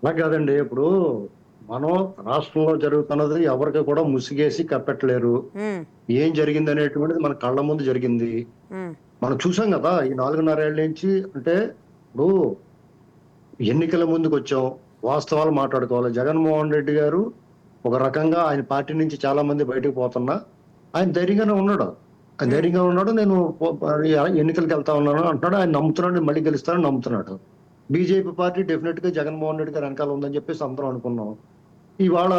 అలా కాదండి. ఇప్పుడు మనం రాష్ట్రంలో జరుగుతున్నది ఎవరికి కూడా ముసిగేసి కప్పెట్టలేరు. ఉమ్, ఏం జరిగిందనేటువంటిది మన కళ్ళ ముందు జరిగింది. ఉమ్, మనం చూసాం గదా! ఈ 4.5 ఏళ్ల నుంచి అంటే ఇప్పుడు ఎన్నికల ముందుకొచ్చాం. వాస్తవాలు మాట్లాడుకోవాలి. జగన్మోహన్ రెడ్డి గారు ఒక రకంగా ఆయన పార్టీ నుంచి చాలా మంది బయటకు పోతున్నా, ఆయన ధైర్యంగానే ఉన్నాడు. ఆయన ఉమ్, ధైర్యంగా ఉన్నాడు. నేను ఎన్నికలకెళ్తా ఉన్నాను అంటున్నాడు. ఆయన నమ్ముతున్నాడు. నేను మళ్ళీ గెలుస్తానని నమ్ముతున్నాడు. బీజేపీ పార్టీ డెఫినిట్‌గా జగన్మోహన్ రెడ్డి గారి వెనకాల ఉందని చెప్పేసి అందరం అనుకున్నాం. ఇవాళ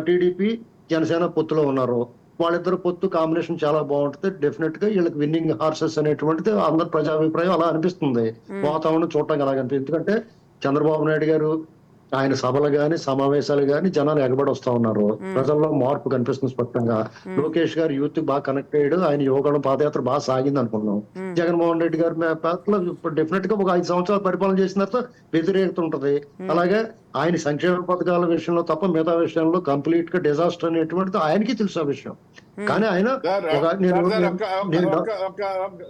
టీడీపీ, జనసేన పొత్తులో ఉన్నారు. వాళ్ళిద్దరు పొత్తు కాంబినేషన్ చాలా బావుంటది. డెఫినిట్‌గా ఈళ్ళకి విన్నింగ్ హార్సెస్ అనేటువంటిది అందరి ప్రజాభిప్రాయం అలా అనిపిస్తుంది. ఉమ్, వాతావరణం చూడటానికి అలాగనిపి ఎందుకంటే చంద్రబాబు నాయుడు గారు ఆయన సభలు గాని, సమావేశాలు గాని జనాలు ఎగబడొస్తా ఉన్నారు. ఉమ్, ప్రజల్లో మార్పు కనిపిస్తుంది స్పష్టంగా. ఉమ్, లోకేష్ గారు యూత్‌కి బాగా కనెక్ట్ అయ్యాడు. ఆయన యువగళం పాదయాత్ర బాగా సాగిందనుకున్నాం. ఉమ్, జగన్మోహన్ రెడ్డి గారి పట్ల ఇప్పుడు డెఫినిట్‌గా ఒక 5 సంవత్సరాలు పరిపాలన చేసిన తర్వాత వ్యతిరేకత ఉంటది. ఉమ్. అలాగే ఆయన సంక్షేమ పథకాల విషయంలో తప్ప మిగతా విషయంలో కంప్లీట్‌గా డిజాస్టర్ అనేటువంటిది ఆయనకి తెలుసు ఆ విషయం. ఉమ్. కానీ ఆయన సార్ ఒక నేను సార్ సార్ నేను ఒక్క ఒక్క నేను ఒక్క ఒక్క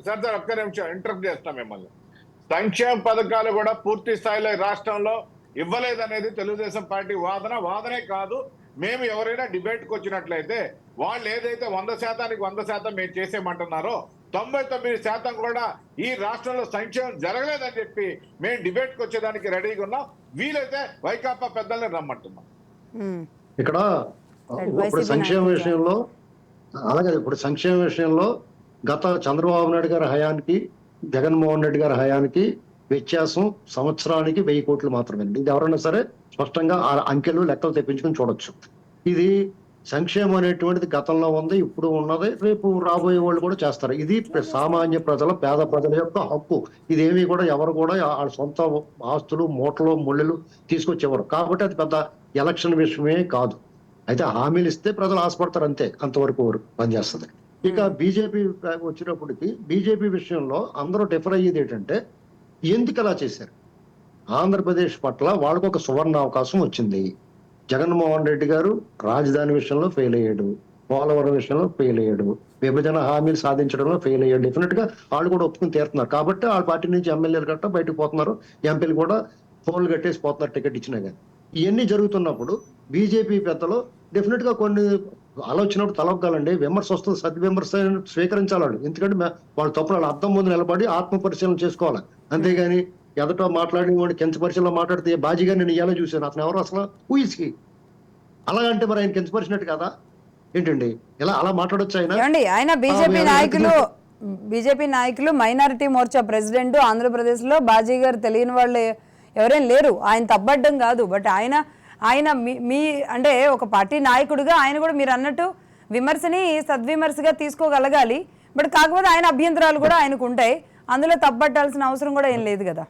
సార్ సార్ ఒక్క నిమిషం ఇంటరప్ట్ చేస్తాం మిమ్మల్ని. సంక్షేమ పథకాలు కూడా పూర్తి స్థాయిలో ఈ రాష్ట్రంలో ఇవ్వలేదనేది తెలుగుదేశం పార్టీ వాదనే కాదు. మేము ఎవరైనా డిబేట్ కు వచ్చినట్లయితే వాళ్ళు ఏదైతే 100%కి 100% మేము చేసేయమంటున్నారో 99% కూడా ఈ రాష్ట్రంలో సంక్షేమం జరగలేదని చెప్పి మేము డిబేట్ కు వచ్చేదానికి రెడీగా ఉన్నాం. వీలైతే వైకాపా పెద్దల్ని రమ్మంటున్నాం. ఉమ్. ఇక్కడ ఇప్పుడు వైసీపీ సంక్షేమ నాయకులు విషయంలో అలాగే ఇప్పుడు సంక్షేమ విషయంలో గత చంద్రబాబు నాయుడు గారి హయానికి, జగన్మోహన్ రెడ్డి గారి హయానికి వ్యత్యాసం సంవత్సరానికి 1000 కోట్లు మాత్రమేనండి. ఇది ఎవరైనా సరే స్పష్టంగా ఆ అంకెలు లెక్కలు తెప్పించుకొని చూడొచ్చు. ఇది సంక్షేమం అనేటువంటిది గతంలో ఉంది, ఇప్పుడు ఉన్నది, రేపు రాబోయే వాళ్ళు కూడా చేస్తారు. ఇది సామాన్య ప్రజల, పేద ప్రజల యొక్క హక్కు. ఇదేమి కూడా ఎవరు కూడా వాళ్ళ సొంత ఆస్తులు, మూటలు, ముళ్ళులు తీసుకొచ్చేవారు. కాబట్టి అది పెద్ద ఎలక్షన్ విషయమే కాదు. అయితే హామీలు ఇస్తే ప్రజలు ఆశపడతారు అంతే. అంతవరకు పనిచేస్తది. ఇక ఉమ్, బీజేపీ వచ్చినప్పటికి బీజేపీ విషయంలో అందరూ డిఫర్ అయ్యేది ఏంటంటే ఎందుకు అలా చేశారు? ఆంధ్రప్రదేశ్ పట్ల వాళ్ళకు ఒక సువర్ణ అవకాశం వచ్చింది. జగన్మోహన్ రెడ్డి గారు రాజధాని విషయంలో ఫెయిల్ అయ్యాడు. పోలవరం విషయంలో ఫెయిల్ అయ్యాడు. విభజన హామీలు సాధించడంలో ఫెయిల్ అయ్యాడు. డెఫినెట్ గా వాళ్ళు కూడా ఒప్పుకుని తీరుతున్నారు. కాబట్టి వాళ్ళ పార్టీ నుంచి ఎమ్మెల్యేలు గట్ట బయటకు పోతున్నారు. ఎంపీలు కూడా ఫోన్లు కట్టేసి పోతున్నారు టికెట్ ఇచ్చినా కానీ. ఇవన్నీ జరుగుతున్నప్పుడు బీజేపీ పెద్దలు డెఫినెట్ గా కొన్ని ఆలోచనప్పుడు తలొగ్గాలండి. విమర్శ వస్తుంది, సద్విమర్శ స్వీకరించాలి వాళ్ళు. ఎందుకంటే వాళ్ళ తప్పులు వాళ్ళ అర్థం ముందు నిలబడి ఆత్మ పరిశీలన చేసుకోవాలి. అంతేగాని ఎదట మాట్లాడిన వాడిని కించపరిచయంలో మాట్లాడితే బాజీగా నేను ఇయ్యాలో చూశాను. అతను ఎవరు అసలు ఊహిస్కి అలాగంటే మరి ఆయన కించపరిచినట్టు కదా ఏంటండి? ఇలా అలా మాట్లాడొచ్చు ఆయన? ఏమండి ఆయన బీజేపీ నాయకులు మైనారిటీ మోర్చా ప్రెసిడెంట్ ఆంధ్రప్రదేశ్ లో బాజీ గారు తెలియని వాళ్ళు ఎవరేం లేరు. ఆయన తప్పడ్డం కాదు. బట్ ఆయన ఆయన మీ అంటే ఒక పార్టీ నాయకుడిగా ఆయన కూడా మీరు అన్నట్టు విమర్శని సద్విమర్శగా తీసుకోగలగాలి. బట్ కాకపోతే ఆయన అభ్యంతరాలు కూడా ఆయనకు ఉంటాయి. అందులో తప్పట్టాల్సిన అవసరం కూడా ఏం లేదు కదా.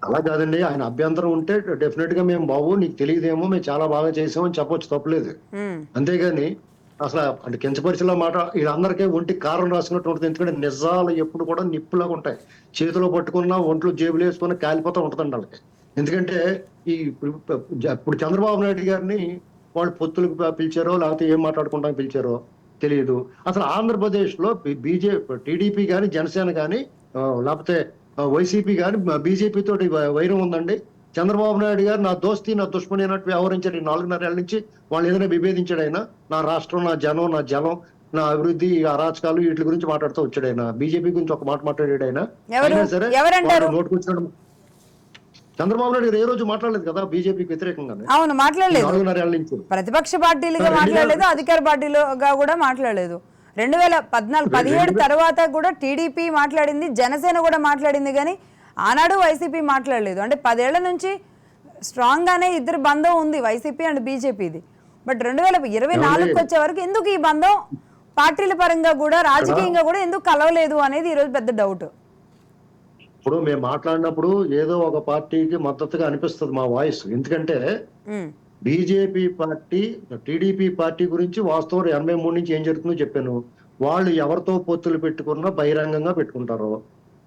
అలా కాదండి. ఆయన అభ్యంతరం ఉంటే డెఫినెట్ గా మేము బాబు నీకు తెలియదేమో మేము చాలా బాగా చేసామని చెప్పొచ్చు, తప్పలేదు. ఉమ్, అంతేగాని అసలు అంటే కించపరిచేలా మాట వీళ్ళందరికీ ఒంటికి కారం రాసినట్టు ఉంటుంది. ఎందుకంటే నిజాలు ఎప్పుడు కూడా నిప్పులాగా ఉంటాయి. చేతిలో పట్టుకున్నా ఒంట్లో జేబులు వేసుకున్నా కాలిపోతా ఉంటుందండి వాళ్ళకి. ఎందుకంటే ఇప్పుడు చంద్రబాబు నాయుడు గారిని వాళ్ళు పొత్తులకు పిలిచారో లేకపోతే ఏం మాట్లాడుకుంటానికి పిలిచారో తెలియదు. అసలు ఆంధ్రప్రదేశ్ లో బీజేపీ, టీడీపీ కానీ, జనసేన కానీ లేకపోతే వైసీపీ కానీ బీజేపీ తోటి వైరం ఉందండి. చంద్రబాబు నాయుడు గారు నా దోస్తి నా దుష్మణి అన్నట్టు వ్యవహరించాడు. 4.5 ఏళ్ల నుంచి వాళ్ళు ఏదైనా విభేదించాడు ఆయన. నా రాష్ట్రం, నా జనం, నా జలం, నా అభివృద్ధి, అరాచకాలు వీటి గురించి మాట్లాడుతూ వచ్చాడు ఆయన. బీజేపీ గురించి ఒక మాట మాట్లాడాడు ఆయన. అయినా సరే ఎవరంటారు? నోటుకొచ్చాడు. చంద్రబాబు నాయుడు గారు ఏ రోజు మాట్లాడలేదు కదా బీజేపీకి వ్యతిరేకంగానే. అవును, మాట్లాడలేదు. 4.5 ఏళ్ల నుంచి ప్రతిపక్ష పార్టీలుగా మాట్లాడలేదు, అధికార పార్టీలుగా కూడా మాట్లాడలేదు. 2017 తర్వాత కూడా టీడీపీ మాట్లాడింది, జనసేన కూడా మాట్లాడింది, కానీ ఆనాడు వైసీపీ మాట్లాడలేదు. అంటే 10 ఏళ్ల నుంచి స్ట్రాంగ్ గానే ఇద్దరు బంధం ఉంది, వైసీపీ అండ్ బీజేపీది. బట్ 2024 వచ్చే వరకు ఎందుకు ఈ బంధం పార్టీల పరంగా కూడా రాజకీయంగా కూడా ఎందుకు కలవలేదు అనేది ఈరోజు పెద్ద డౌట్. ఇప్పుడు మేము మాట్లాడినప్పుడు ఏదో ఒక పార్టీకి మద్దతుగా అనిపిస్తుంది మా వాయిస్. ఎందుకంటే బీజేపీ పార్టీ, టీడీపీ పార్టీ గురించి వాస్తవం 83 నుంచి ఏం జరుగుతుందో చెప్పాను. వాళ్ళు ఎవరితో పొత్తులు పెట్టుకున్నా బహిరంగంగా పెట్టుకుంటారు.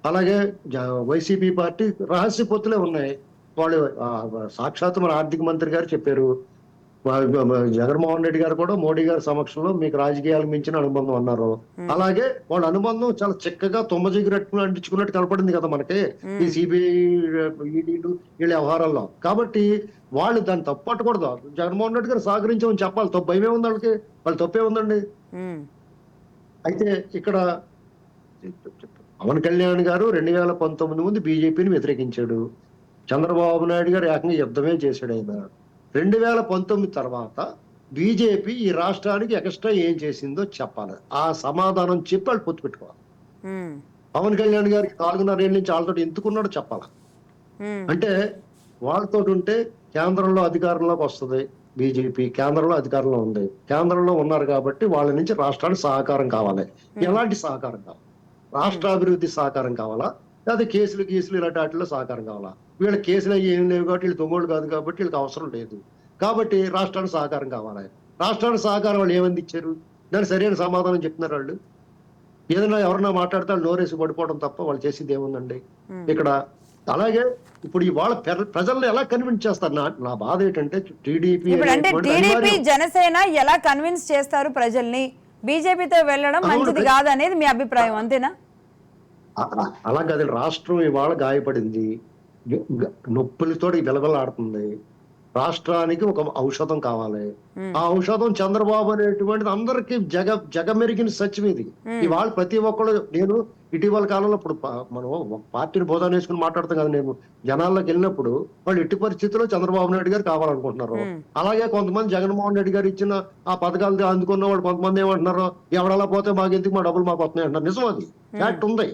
అలాగే వైసీపీ పార్టీ రహస్య పొత్తులే ఉన్నాయి. వాళ్ళు సాక్షాత్ మన ఆర్థిక మంత్రి గారు చెప్పారు. జగన్మోహన్ రెడ్డి గారు కూడా మోడీ గారి సమక్షంలో మీకు రాజకీయాలకు మించిన అనుబంధం అన్నారు. అలాగే వాళ్ళ అనుబంధం చాలా చక్కగా తుమ్మజిగినట్టు అంటించుకున్నట్టు కనపడింది కదా మనకి ఈ సిబిఐ ఈడీలు వీళ్ళ వ్యవహారాల్లో. కాబట్టి వాళ్ళు దాన్ని తప్పు పట్టకూడదు. జగన్మోహన్ రెడ్డి గారు సహకరించమని చెప్పాలి. తప్పు భయమే ఉంది వాళ్ళకి, వాళ్ళు తప్పే ఉందండి. అయితే ఇక్కడ పవన్ కళ్యాణ్ గారు 2019 ముందు బీజేపీని వ్యతిరేకించాడు. చంద్రబాబు నాయుడు గారు ఏకంగా యుద్ధమే చేశాడు. ఆయన 2019 తర్వాత బీజేపీ ఈ రాష్ట్రానికి ఎక్స్ట్రా ఏం చేసిందో చెప్పాలి. ఆ సమాధానం చెప్పి వాళ్ళు పొత్తు పెట్టుకోవాలి. పవన్ కళ్యాణ్ గారికి 4.5 ఏళ్ళ నుంచి వాళ్ళతో ఎందుకున్నాడో చెప్పాలి. అంటే వాళ్ళతో ఉంటే కేంద్రంలో అధికారంలోకి వస్తుంది బీజేపీ. కేంద్రంలో అధికారంలో ఉంది, కేంద్రంలో ఉన్నారు కాబట్టి వాళ్ళ నుంచి రాష్ట్రానికి సహకారం కావాలి. ఎలాంటి సహకారం కావాలి? రాష్ట్రాభివృద్ధి సహకారం కావాలా, లేదా కేసులు ఇలాంటి వాటిలో సహకారం కావాలా? వీళ్ళ కేసులు అవి ఏం లేవు కాబట్టి వీళ్ళు తొంగోలు కాదు కాబట్టి వీళ్ళకి అవసరం లేదు. కాబట్టి రాష్ట్రానికి సహకారం కావాలి. రాష్ట్రానికి సహకారం వాళ్ళు ఏమంది ఇచ్చారు? దానికి సరైన సమాధానం చెప్తున్నారు వాళ్ళు. ఏదైనా ఎవరన్నా మాట్లాడితే వాళ్ళు నోరేసి పడిపోవడం తప్ప వాళ్ళు చేసేది ఏముందండి ఇక్కడ. అలాగే ఇప్పుడు ఇవాళ ప్రజల్ని ఎలా కన్విన్స్ చేస్తారు? నా బాధ ఏంటంటే టీడీపీ అంటే టీడీపీ జనసేన ఎలా కన్విన్స్ చేస్తారు ప్రజల్ని? బీజేపీతో వెళ్ళడం మంచిది కాదనేది మీ అభిప్రాయం, అంతేనా? అలా కాదు. రాష్ట్రం ఇవాళ గాయపడింది, నొప్పులతో విలవలాడుతుంది. రాష్ట్రానికి ఒక ఔషధం కావాలి. ఆ ఔషధం చంద్రబాబు అనేటువంటిది అందరికి జగమెరిగిన సత్యం ఇది. ఇవాళ ప్రతి ఒక్కరు, నేను ఇటీవల కాలంలో ఇప్పుడు మనం పార్టీని బోధన వేసుకుని మాట్లాడతాం కదా, నేను జనాల్లోకి వెళ్ళినప్పుడు వాళ్ళు ఎట్టి పరిస్థితుల్లో చంద్రబాబు నాయుడు గారు కావాలనుకుంటున్నారు. అలాగే కొంతమంది జగన్మోహన్ రెడ్డి గారు ఇచ్చిన ఆ పథకాలు అందుకున్న వాళ్ళు కొంతమంది ఏమంటున్నారు, ఎవడలా పోతే మాకు ఎందుకు, మా డబ్బులు మాకు వస్తున్నాయి అంటున్నారు. నిజం, అది ఫ్యాక్ట్ ఉంది.